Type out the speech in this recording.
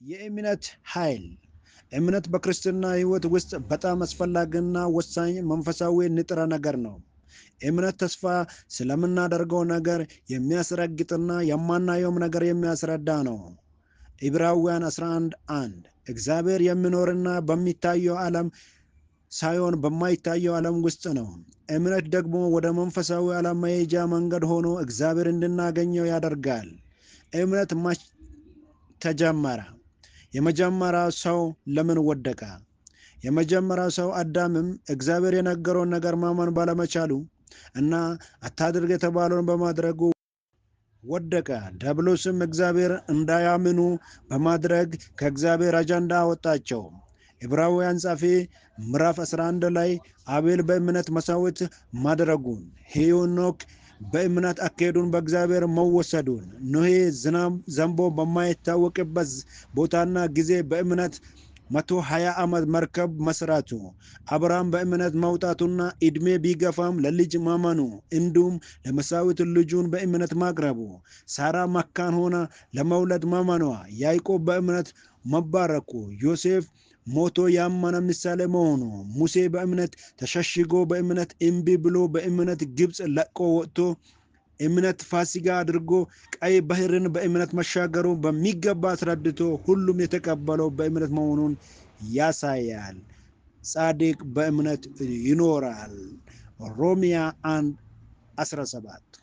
የእምነት ኃይል እምነት በክርስትና ሕይወት ውስጥ በጣም አስፈላጊና ወሳኝ መንፈሳዊ ንጥረ ነገር ነው። እምነት ተስፋ ስለምናደርገው ነገር የሚያስረግጥና የማናየውም ነገር የሚያስረዳ ነው። ዕብራውያን 11:1 እግዚአብሔር የሚኖርና በሚታየው ዓለም ሳይሆን በማይታየው ዓለም ውስጥ ነው። እምነት ደግሞ ወደ መንፈሳዊ ዓለም መሄጃ መንገድ ሆኖ እግዚአብሔር እንድናገኘው ያደርጋል። እምነት መቼ ተጀመረ? የመጀመሪያው ሰው ለምን ወደቀ? የመጀመሪያው ሰው አዳምም እግዚአብሔር የነገረውን ነገር ማመን ባለመቻሉ እና አታድርግ የተባለውን በማድረጉ ወደቀ። ዲያብሎስም እግዚአብሔር እንዳያምኑ በማድረግ ከእግዚአብሔር አጀንዳ አወጣቸው። ዕብራውያን ጻፊ ምዕራፍ 11 ላይ አቤል በእምነት መሥዋዕት ማድረጉን፣ ሄኖክ በእምነት አካሄዱን በእግዚአብሔር መወሰዱን፣ ኖሄ ዝናብ ዘንቦ በማይታወቅበት ቦታና ጊዜ በእምነት 120 ዓመት መርከብ መስራቱ፣ አብርሃም በእምነት መውጣቱና ዕድሜ ቢገፋም ለልጅ ማመኑ፣ እንዲሁም ለመሥዋዕት ልጁን በእምነት ማቅረቡ፣ ሳራ መካን ሆና ለመውለድ ማመኗ፣ ያዕቆብ በእምነት መባረኩ፣ ዮሴፍ ሞቶ ያመነ ምሳሌ መሆኑ፣ ሙሴ በእምነት ተሸሽጎ በእምነት እምቢ ብሎ በእምነት ግብፅ ለቆ ወጥቶ እምነት ፋሲካ አድርጎ ቀይ ባህርን በእምነት መሻገሩ በሚገባ አስረድቶ ሁሉም የተቀበለው በእምነት መሆኑን ያሳያል። ጻድቅ በእምነት ይኖራል። ሮሚያ 1:17